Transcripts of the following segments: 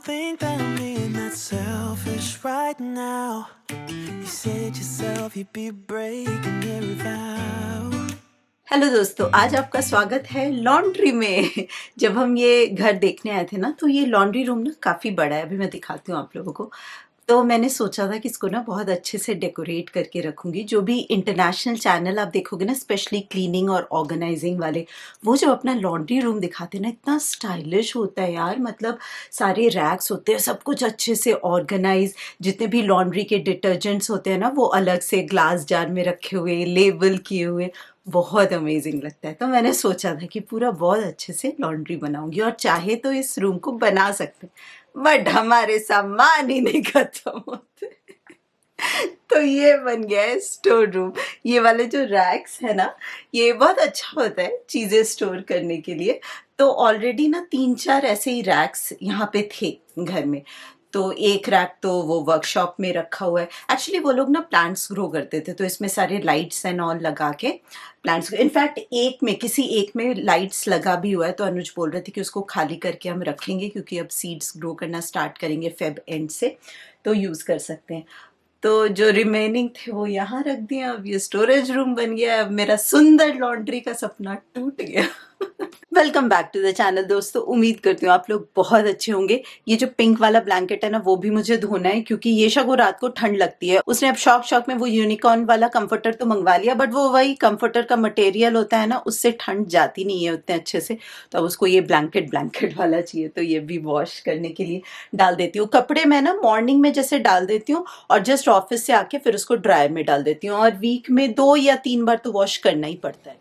think that I'm being that selfish right now. You said yourself you'd be breaking every vow. Hello दोस्तों, आज आपका स्वागत है laundry में। जब हम ये घर देखने आए थे ना, तो ये लॉन्ड्री रूम ना काफ़ी बड़ा है। अभी मैं दिखाती हूँ आप लोगों को। तो मैंने सोचा था कि इसको ना बहुत अच्छे से डेकोरेट करके रखूँगी। जो भी इंटरनेशनल चैनल आप देखोगे ना, स्पेशली क्लीनिंग और ऑर्गेनाइजिंग वाले, वो जब अपना लॉन्ड्री रूम दिखाते हैं ना, इतना स्टाइलिश होता है यार। मतलब सारे रैक्स होते हैं, सब कुछ अच्छे से ऑर्गेनाइज। जितने भी लॉन्ड्री के डिटर्जेंट्स होते हैं ना, वो अलग से ग्लास जार में रखे हुए, लेबल किए हुए, बहुत अमेजिंग लगता है। तो मैंने सोचा था कि पूरा बहुत अच्छे से लॉन्ड्री बनाऊंगी, और चाहे तो इस रूम को बना सकते, बट हमारे सामान ही नहीं खत्म होते। तो ये बन गया है स्टोर रूम। ये वाले जो रैक्स है ना, ये बहुत अच्छा होता है चीजें स्टोर करने के लिए। तो ऑलरेडी ना 3-4 ऐसे ही रैक्स यहाँ पे थे घर में। तो एक रैक तो वो वर्कशॉप में रखा हुआ है। एक्चुअली वो लोग ना प्लांट्स ग्रो करते थे, तो इसमें सारे लाइट्स एंड ऑल लगा के प्लांट्स, इनफैक्ट किसी एक में लाइट्स लगा भी हुआ है। तो अनुज बोल रहे थे कि उसको खाली करके हम रखेंगे, क्योंकि अब सीड्स ग्रो करना स्टार्ट करेंगे फेब एंड से, तो यूज कर सकते हैं। तो जो रिमेनिंग थे वो यहाँ रख दिया। अब ये स्टोरेज रूम बन गया। अब मेरा सुंदर लॉन्ड्री का सपना टूट गया। Welcome back to the channel दोस्तों। उम्मीद करती हूँ आप लोग बहुत अच्छे होंगे। ये जो पिंक वाला ब्लैंकेट है ना, वो भी मुझे धोना है, क्योंकि येशा को रात को ठंड लगती है। उसने अब शौक में वो यूनिकॉर्न वाला कंफर्टर तो मंगवा लिया, बट वो वही कंफर्टर का मटेरियल होता है ना, उससे ठंड जाती नहीं है उतने अच्छे से। तो अब उसको ये ब्लैंकेट वाला चाहिए, तो ये भी वॉश करने के लिए डाल देती हूँ। कपड़े मैं ना मॉर्निंग में जैसे डाल देती हूँ, और जस्ट ऑफिस से आके फिर उसको ड्रायर में डाल देती हूँ, और वीक में 2 या 3 बार तो वॉश करना ही पड़ता है।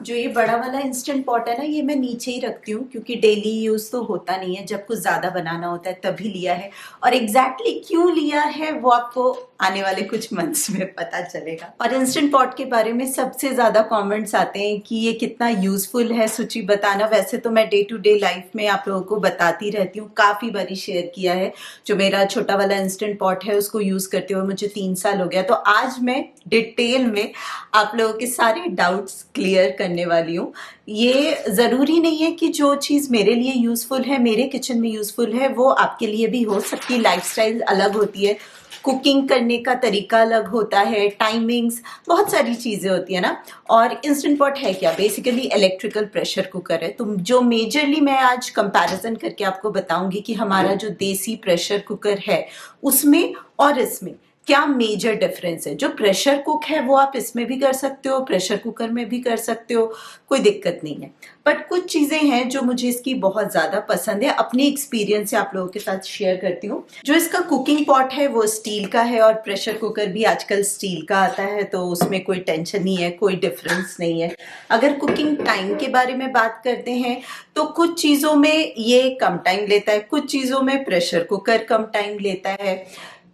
जो ये बड़ा वाला इंस्टेंट पॉट है ना, ये मैं नीचे ही रखती हूँ, क्योंकि डेली यूज तो होता नहीं है। जब कुछ ज्यादा बनाना होता है तभी लिया है, और एग्जैक्टली क्यों लिया है वो आपको आने वाले कुछ मंथ्स में पता चलेगा। और इंस्टेंट पॉट के बारे में सबसे ज्यादा कमेंट्स आते हैं कि ये कितना यूजफुल है, सुचि बताना। वैसे तो मैं डे टू डे लाइफ में आप लोगों को बताती रहती हूँ, काफी बारी शेयर किया है। जो मेरा छोटा वाला इंस्टेंट पॉट है, उसको यूज करते हुए मुझे 3 साल हो गया। तो आज मैं डिटेल में आप लोगों के सारे डाउट्स क्लियर करने वाली हूँ। ये जरूरी नहीं है कि जो चीज मेरे लिए यूजफुल है, मेरे किचन में यूजफुल है, वो आपके लिए भी हो। सबकी लाइफस्टाइल अलग होती है, कुकिंग करने का तरीका अलग होता है, टाइमिंग्स, बहुत सारी चीजें होती है ना। और इंस्टेंट पॉट है क्या? बेसिकली इलेक्ट्रिकल प्रेशर कुकर है। तो जो मेजरली मैं आज कंपैरिजन करके आपको बताऊंगी कि हमारा जो देसी प्रेशर कुकर है, उसमें और इसमें क्या मेजर डिफरेंस है। जो प्रेशर कुक है वो आप इसमें भी कर सकते हो, प्रेशर कुकर में भी कर सकते हो, कोई दिक्कत नहीं है। बट कुछ चीजें हैं जो मुझे इसकी बहुत ज्यादा पसंद है, अपनी एक्सपीरियंस से आप लोगों के साथ शेयर करती हूँ। जो इसका कुकिंग पॉट है वो स्टील का है, और प्रेशर कुकर भी आजकल स्टील का आता है, तो उसमें कोई टेंशन नहीं है, कोई डिफरेंस नहीं है। अगर कुकिंग टाइम के बारे में बात करते हैं, तो कुछ चीजों में ये कम टाइम लेता है, कुछ चीजों में प्रेशर कुकर कम टाइम लेता है।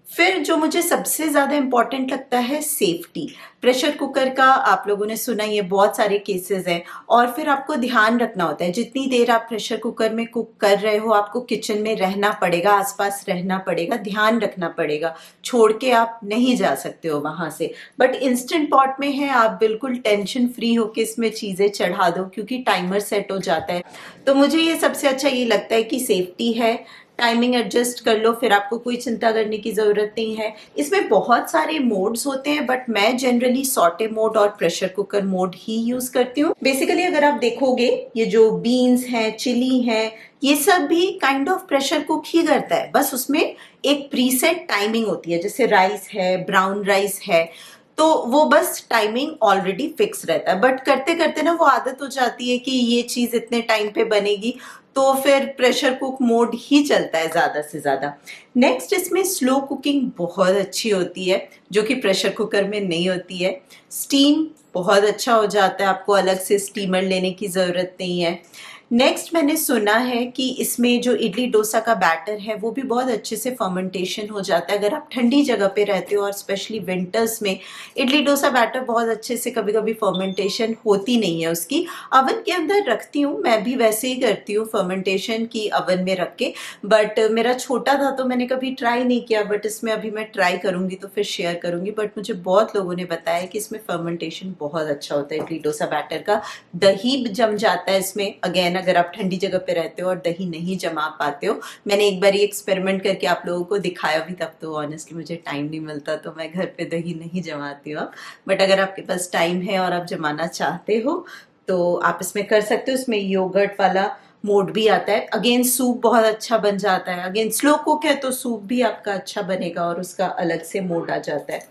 फिर जो मुझे सबसे ज्यादा इंपॉर्टेंट लगता है, सेफ्टी। प्रेशर कुकर का आप लोगों ने सुना, ये बहुत सारे केसेस हैं, और फिर आपको ध्यान रखना होता है। जितनी देर आप प्रेशर कुकर में कुक कर रहे हो, आपको किचन में रहना पड़ेगा, आसपास रहना पड़ेगा, ध्यान रखना पड़ेगा, छोड़ के आप नहीं जा सकते हो वहां से। बट इंस्टेंट पॉट में है, आप बिल्कुल टेंशन फ्री होके इसमें चीजें चढ़ा दो, क्योंकि टाइमर सेट हो जाता है। तो मुझे ये सबसे अच्छा ये लगता है कि सेफ्टी है, टाइमिंग एडजस्ट कर लो, फिर आपको कोई चिंता करने की जरूरत नहीं है। इसमें बहुत सारे मोड्स होते हैं, बट मैं जनरली सॉटे मोड और प्रेशर कुकर मोड ही यूज करती हूँ। बेसिकली अगर आप देखोगे, ये जो बीन्स हैं, चिली हैं, ये सब भी काइंड ऑफ प्रेशर कुक ही करता है, बस उसमें एक प्रीसेट टाइमिंग होती है। जैसे राइस है, ब्राउन राइस है, तो वो बस टाइमिंग ऑलरेडी फिक्स रहता है। बट करते करते ना वो आदत हो जाती है कि ये चीज इतने टाइम पे बनेगी, तो फिर प्रेशर कुक मोड ही चलता है ज्यादा से ज्यादा। नेक्स्ट, इसमें स्लो कुकिंग बहुत अच्छी होती है, जो कि प्रेशर कुकर में नहीं होती है। स्टीम बहुत अच्छा हो जाता है, आपको अलग से स्टीमर लेने की जरूरत नहीं है। नेक्स्ट, मैंने सुना है कि इसमें जो इडली डोसा का बैटर है, वो भी बहुत अच्छे से फर्मेंटेशन हो जाता है। अगर आप ठंडी जगह पे रहते हो, और स्पेशली विंटर्स में इडली डोसा बैटर बहुत अच्छे से, कभी कभी फर्मेंटेशन होती नहीं है उसकी। अवन के अंदर रखती हूँ, मैं भी वैसे ही करती हूँ, फर्मेंटेशन की अवन में रख के। बट मेरा छोटा था तो मैंने कभी ट्राई नहीं किया, बट इसमें अभी मैं ट्राई करूंगी तो फिर शेयर करूंगी। बट मुझे बहुत लोगों ने बताया कि इसमें फर्मेंटेशन बहुत अच्छा होता है इडली डोसा बैटर का। दही जम जाता है इसमें, अगेन अगर आप ठंडी जगह पे रहते हो और दही नहीं जमा पाते हो। मैंने एक बार ये एक्सपेरिमेंट करके आप लोगों को दिखाया भी, तब तो ऑनेस्टली मुझे टाइम नहीं मिलता तो मैं घर पे दही नहीं जमाती हूँ। बट अगर आपके पास टाइम है और आप जमाना चाहते हो तो आप इसमें कर सकते हो। इसमें योगर्ट वाला मोड भी आता है। अगेन सूप बहुत अच्छा बन जाता है। अगेन स्लो कुक है तो सूप भी आपका अच्छा बनेगा और उसका अलग से मोड आ जाता है।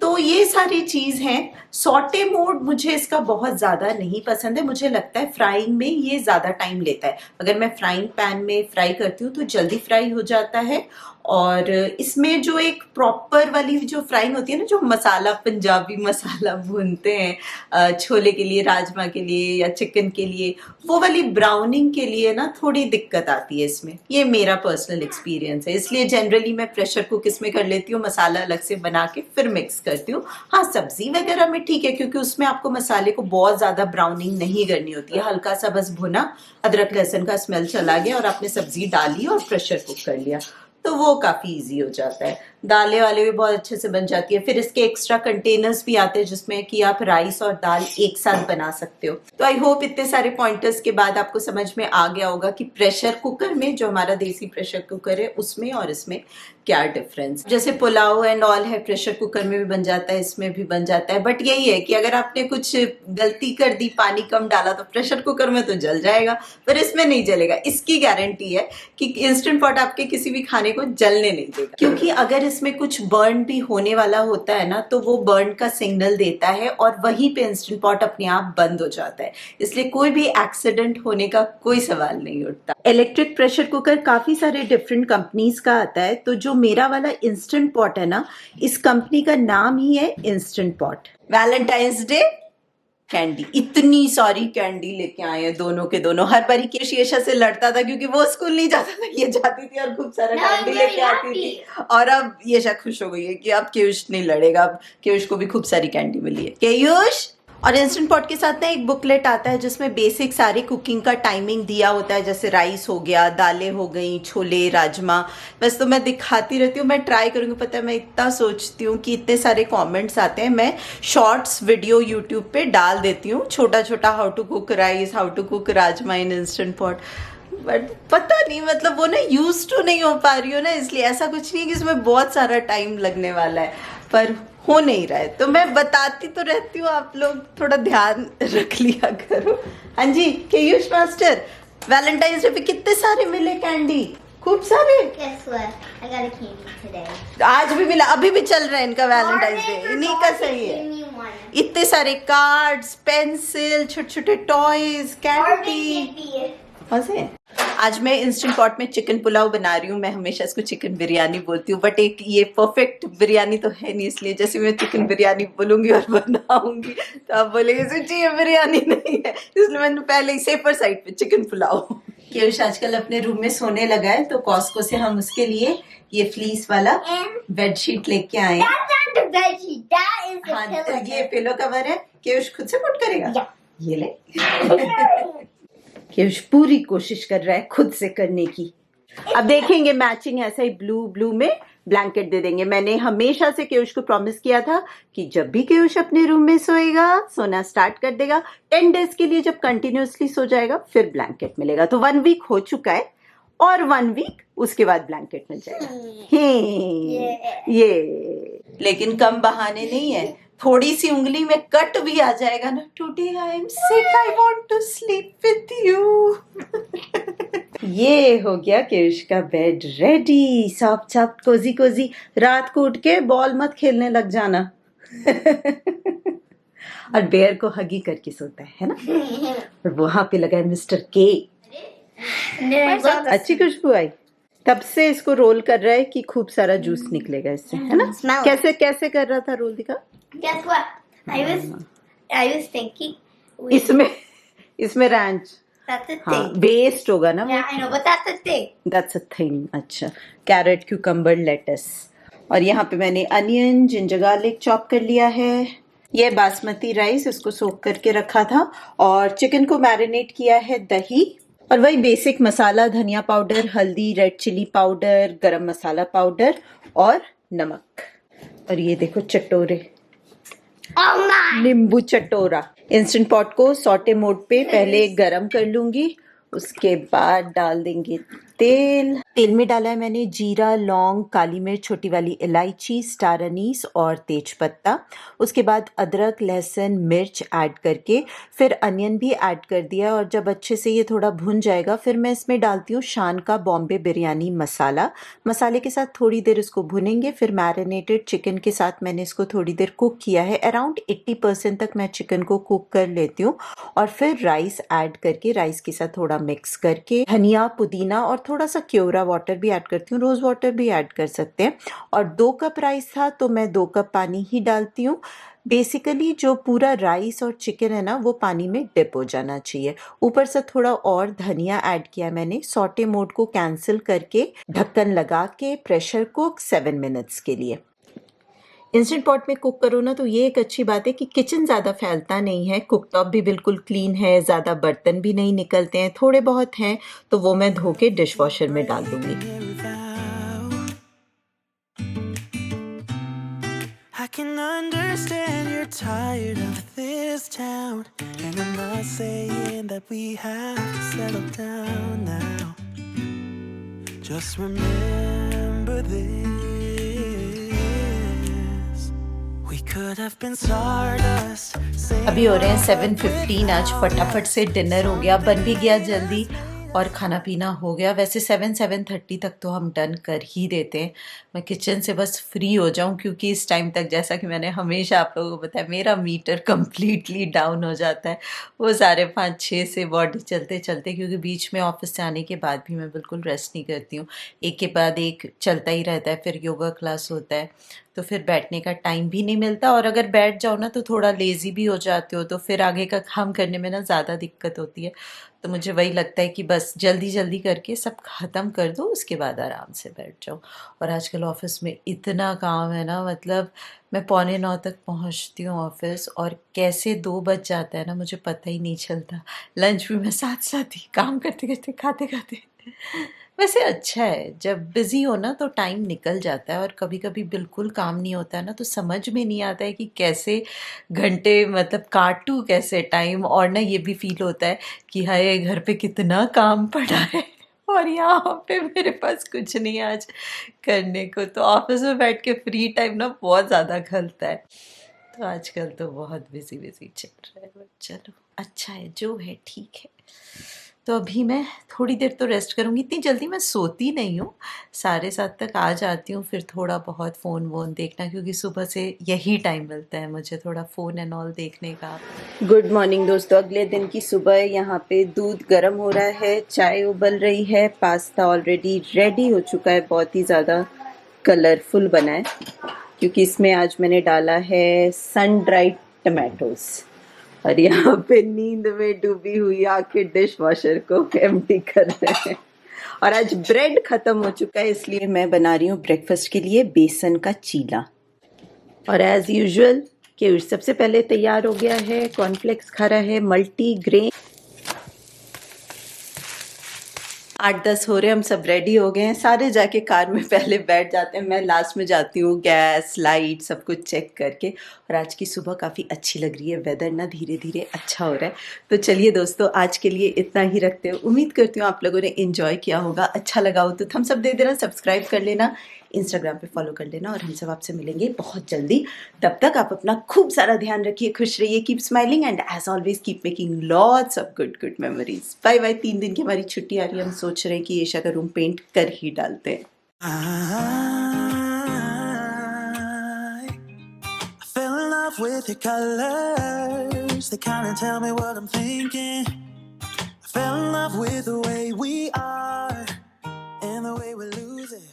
तो ये सारी चीज हैं। सॉटे मोड मुझे इसका बहुत ज्यादा नहीं पसंद है। मुझे लगता है फ्राइंग में ये ज्यादा टाइम लेता है। अगर मैं फ्राइंग पैन में फ्राई करती हूँ तो जल्दी फ्राई हो जाता है। और इसमें जो एक प्रॉपर वाली जो फ्राइंग होती है ना, जो मसाला पंजाबी मसाला भूनते हैं छोले के लिए, राजमा के लिए या चिकन के लिए, वो वाली ब्राउनिंग के लिए ना थोड़ी दिक्कत आती है इसमें। ये मेरा पर्सनल एक्सपीरियंस है। इसलिए जनरली मैं प्रेशर कुक इसमें कर लेती हूँ, मसाला अलग से बना के फिर मिक्स करती हूँ। हाँ, सब्जी वगैरह में ठीक है क्योंकि उसमें आपको मसाले को बहुत ज्यादा ब्राउनिंग नहीं करनी होती है। हल्का सा बस भुना, अदरक लहसुन का स्मेल चला गया और आपने सब्जी डाली और प्रेशर कुक कर लिया, तो वो काफी इजी हो जाता है। दालें वाले भी बहुत अच्छे से बन जाती है। फिर इसके एक्स्ट्रा कंटेनर्स भी आते हैं जिसमें कि आप राइस और दाल एक साथ बना सकते हो। तो आई होप इतने सारे पॉइंटर्स के बाद आपको समझ में आ गया होगा कि प्रेशर कुकर में, जो हमारा देसी प्रेशर कुकर है, उसमें और इसमें क्या डिफरेंस। जैसे पुलाव एंड ऑल है, प्रेशर कुकर में भी बन जाता है, इसमें भी बन जाता है। बट यही है कि अगर आपने कुछ गलती कर दी, पानी कम डाला, तो प्रेशर कुकर में तो जल जाएगा, पर इसमें नहीं जलेगा। इसकी गारंटी है कि इंस्टेंट पॉट आपके किसी भी खाने को जलने नहीं देगा। क्योंकि अगर इसमें कुछ बर्न भी होने वाला होता है ना, तो वो बर्न का सिग्नल देता है और वहीं पे इंस्टेंट पॉट अपने आप बंद हो जाता है। इसलिए कोई भी एक्सीडेंट होने का कोई सवाल नहीं उठता। इलेक्ट्रिक प्रेशर कुकर काफी सारे डिफरेंट कंपनीज का आता है। तो जो मेरा वाला इंस्टेंट पॉट है ना, इस कंपनी का नाम ही है instant pot. Valentine's day candy, इतनी सारी कैंडी लेके आए हैं दोनों के दोनों। हर बारी केश येशा से लड़ता था क्योंकि वो स्कूल नहीं जाता था, ये जाती थी और खूब सारा कैंडी लेके आती थी। और अब येशा खुश हो गई है कि अब केश नहीं लड़ेगा, अब केश को भी खूब सारी कैंडी मिली है। केयुष। और इंस्टेंट पॉट के साथ ना एक बुकलेट आता है जिसमें बेसिक सारी कुकिंग का टाइमिंग दिया होता है। जैसे राइस हो गया, दालें हो गई, छोले, राजमा। बस तो मैं दिखाती रहती हूँ, मैं ट्राई करूँगी। पता है, मैं इतना सोचती हूँ कि इतने सारे कमेंट्स आते हैं, मैं शॉर्ट्स वीडियो यूट्यूब पे डाल देती हूँ, छोटा छोटा, how to cook rice, how to cook rajma in instant pot. But पता नहीं, मतलब वो ना यूज टू नहीं हो पा रही हो ना, इसलिए। ऐसा कुछ नहीं है कि इसमें बहुत सारा टाइम लगने वाला है, पर हो नहीं रहा है। तो मैं बताती तो रहती हूँ, आप लोग थोड़ा ध्यान रख लिया करो। हाँ जी, केयुष मास्टर, वैलेंटाइंस डे पे कितने सारे मिले कैंडी? खूब सारे। Guess what? I got a candy today. आज भी मिला, अभी भी चल रहा है इनका वैलेंटाइंस डे। इन्हीं का सही है। Give me one. इतने सारे कार्ड्स, पेंसिल, छोटे छोटे टॉयज, कैंडी। मजे। आज मैं इंस्टेंट पॉट में चिकन पुलाव बना रही हूँ। मैं हमेशा इसको चिकन बिरयानी बोलती हूँ, बट एक ये परफेक्ट बिरयानी तो है नहीं, इसलिए जैसे मैं चिकन बिरयानी बोलूंगी और बनाऊंगी तो आप बोलेंगे सोचिए ये बिरयानी नहीं है, इसलिए मैंने पहले ही सेफर साइड पे चिकन पुलाव। केयुष आजकल अपने रूम में सोने लगा है, तो कॉस्को से हम उसके लिए ये फ्लीस वाला बेडशीट लेके आए। That's not the bedsheet. That is the हाँ, pillow. ये पिलो कवर है। केयुष खुद से पुट करेगा। Yeah. ये ले। केयुष पूरी कोशिश कर रहा है खुद से करने की। अब देखेंगे मैचिंग ऐसा ही ब्लू में ब्लैंकेट दे देंगे। मैंने हमेशा से केयुष को प्रॉमिस किया था कि जब भी केयुष अपने रूम में सोएगा, सोना स्टार्ट कर देगा, 10 डेज के लिए जब कंटिन्यूअसली सो जाएगा फिर ब्लैंकेट मिलेगा। तो 1 वीक हो चुका है और 1 वीक उसके बाद ब्लैंकेट मिल जाएगा। ये लेकिन कम बहाने नहीं है, थोड़ी सी उंगली में कट भी आ जाएगा ना, today I am sick, I want to sleep with you. ये हो गया केयुष का bed ready, soft soft, cozy cozy. रात को उठ के बॉल मत खेलने लग जाना। और बेयर को हगी करके सोता है ना। और वहां पे लगा है मिस्टर के। अच्छी खुशबू आई। तब से इसको रोल कर रहा है कि खूब सारा जूस निकलेगा इससे, है ना। Smell it. कैसे कैसे कर रहा था रोल, दिखा। Guess what? I was thinking. इसमें रैंच, That's the हाँ, thing. वेस्ट होगा ना। Yeah, I know, but that's the thing. That's a thing. अच्छा, कैरेट, क्यूकम्बर, लेटस। और यहाँ पे मैंने अनियन, जिंजर गार्लिक चॉप कर लिया है। ये बासमती राइस, इसको सोक करके रखा था। और चिकन को मैरिनेट किया है दही और वही बेसिक मसाला, धनिया पाउडर, हल्दी, रेड चिली पाउडर, गरम मसाला पाउडर और नमक। और ये देखो चटोरे, Oh my! नींबू चटोरा। इंस्टेंट पॉट को सॉटे मोड पे पहले गरम कर लूंगी उसके बाद डाल देंगे तेल। तेल में डाला है मैंने जीरा, लौंग, काली मिर्च, छोटी वाली इलायची, स्टार अनीस और तेज पत्ता। उसके बाद अदरक, लहसुन, मिर्च ऐड करके फिर अनियन भी ऐड कर दिया और जब अच्छे से ये थोड़ा भुन जाएगा फिर मैं इसमें डालती हूँ शान का बॉम्बे बिरयानी मसाला। मसाले के साथ थोड़ी देर इसको भुनेंगे। फिर मैरिनेटेड चिकन के साथ मैंने इसको थोड़ी देर कुक किया है। अराउंड 80% तक मैं चिकन को कुक कर लेती हूँ और फिर राइस ऐड करके राइस के साथ थोड़ा मिक्स करके धनिया, पुदीना और थोड़ा सा क्योरा वाटर भी ऐड करती हूँ। रोज़ वाटर भी ऐड कर सकते हैं। और 2 कप राइस था तो मैं 2 कप पानी ही डालती हूँ। बेसिकली जो पूरा राइस और चिकन है ना वो पानी में डिप हो जाना चाहिए। ऊपर से थोड़ा और धनिया ऐड किया मैंने। सॉटे मोड को कैंसिल करके ढक्कन लगा के प्रेशर कुक 7 मिनट्स के लिए। इंस्टेंट पॉट में कुक करो ना तो ये एक अच्छी बात है कि किचन ज़्यादा फैलता नहीं है। कुकटॉप भी बिल्कुल क्लीन है, ज़्यादा बर्तन भी नहीं निकलते हैं। थोड़े बहुत हैं तो वो मैं धो के डिश वॉशर में डाल दूंगी। I can understand you're tired of this town, and I'm not saying that we have to settle down now. Just remember this, we could have been stardust. अभी हो रहे हैं 7:15। आज फटाफट से डिनर हो गया, बन भी गया जल्दी और खाना पीना हो गया। वैसे 7-7:30 तक तो हम डन कर ही देते हैं। मैं किचन से बस फ्री हो जाऊं क्योंकि इस टाइम तक जैसा कि मैंने हमेशा आप लोगों को बताया मेरा मीटर कम्प्लीटली डाउन हो जाता है। वो 5:30-6 से बॉडी चलते चलते, क्योंकि बीच में ऑफिस से आने के बाद भी मैं बिल्कुल रेस्ट नहीं करती हूँ। एक के बाद एक चलता ही रहता है। फिर योगा क्लास होता है तो फिर बैठने का टाइम भी नहीं मिलता और अगर बैठ जाओ ना तो थोड़ा लेज़ी भी हो जाते हो तो फिर आगे का काम करने में ना ज़्यादा दिक्कत होती है। तो मुझे वही लगता है कि बस जल्दी जल्दी करके सब ख़त्म कर दो, उसके बाद आराम से बैठ जाओ। और आजकल ऑफिस में इतना काम है ना, मतलब मैं 8:45 तक पहुंचती हूँ ऑफिस और कैसे 2 बज जाता है ना मुझे पता ही नहीं चलता। लंच भी मैं साथ साथ ही काम करते करते खाते खाते। वैसे अच्छा है, जब बिज़ी हो ना तो टाइम निकल जाता है और कभी-कभी बिल्कुल काम नहीं होता है ना तो समझ में नहीं आता है कि कैसे घंटे मतलब काटूँ कैसे टाइम। और ना ये भी फ़ील होता है कि हाय घर पे कितना काम पड़ा है और यहाँ पे मेरे पास कुछ नहीं है आज करने को। तो ऑफ़िस में बैठ के फ्री टाइम ना बहुत ज़्यादा खलता है। तो आजकल तो बहुत बिज़ी चल रहा है, बट चलो अच्छा है, जो है ठीक है। तो अभी मैं थोड़ी देर तो रेस्ट करूँगी। इतनी जल्दी मैं सोती नहीं हूँ, 7:30 तक आ जाती हूँ। फिर थोड़ा बहुत फ़ोन वोन देखना, क्योंकि सुबह से यही टाइम मिलता है मुझे थोड़ा फ़ोन एंड ऑल देखने का। गुड मॉर्निंग दोस्तों, अगले दिन की सुबह। यहाँ पे दूध गर्म हो रहा है, चाय उबल रही है, पास्ता ऑलरेडी रेडी हो चुका है। बहुत ही ज़्यादा कलरफुल बना है क्योंकि इसमें आज मैंने डाला है सन ड्राइड टमाटोज़। और यहाँ पे नींद में डूबी हुई आके डिश वॉशर को एम्प्टी कर रहे हैं। और आज ब्रेड खत्म हो चुका है इसलिए मैं बना रही हूँ ब्रेकफास्ट के लिए बेसन का चीला। और एज यूजुअल कि सबसे पहले तैयार हो गया है कॉर्नफ्लेक्स खा रहा है मल्टीग्रेन। 8-10 हो रहे, हम सब रेडी हो गए हैं। सारे जाके कार में पहले बैठ जाते हैं, मैं लास्ट में जाती हूँ गैस लाइट सब कुछ चेक करके। और आज की सुबह काफ़ी अच्छी लग रही है, वेदर ना धीरे धीरे अच्छा हो रहा है। तो चलिए दोस्तों, आज के लिए इतना ही रखते हो। उम्मीद करती हूँ आप लोगों ने एंजॉय किया होगा। अच्छा लगा हो तो थम्स अप दे देना, सब्सक्राइब कर लेना, इंस्टाग्राम पे फॉलो कर लेना और हम सब आपसे मिलेंगे बहुत जल्दी। तब तक आप अपना खूब सारा ध्यान रखिए, खुश रहिए, keep smiling and as always keep making lots of good memories. Bye bye. 3 दिन की हमारी छुट्टी आ रही है, हम सोच रहे हैं कि येशा का रूम पेंट कर ही डालते हैं। I fell in love with your colors, they kind of tell me what I'm thinking. I fell in love with the way we are and the way we lose it.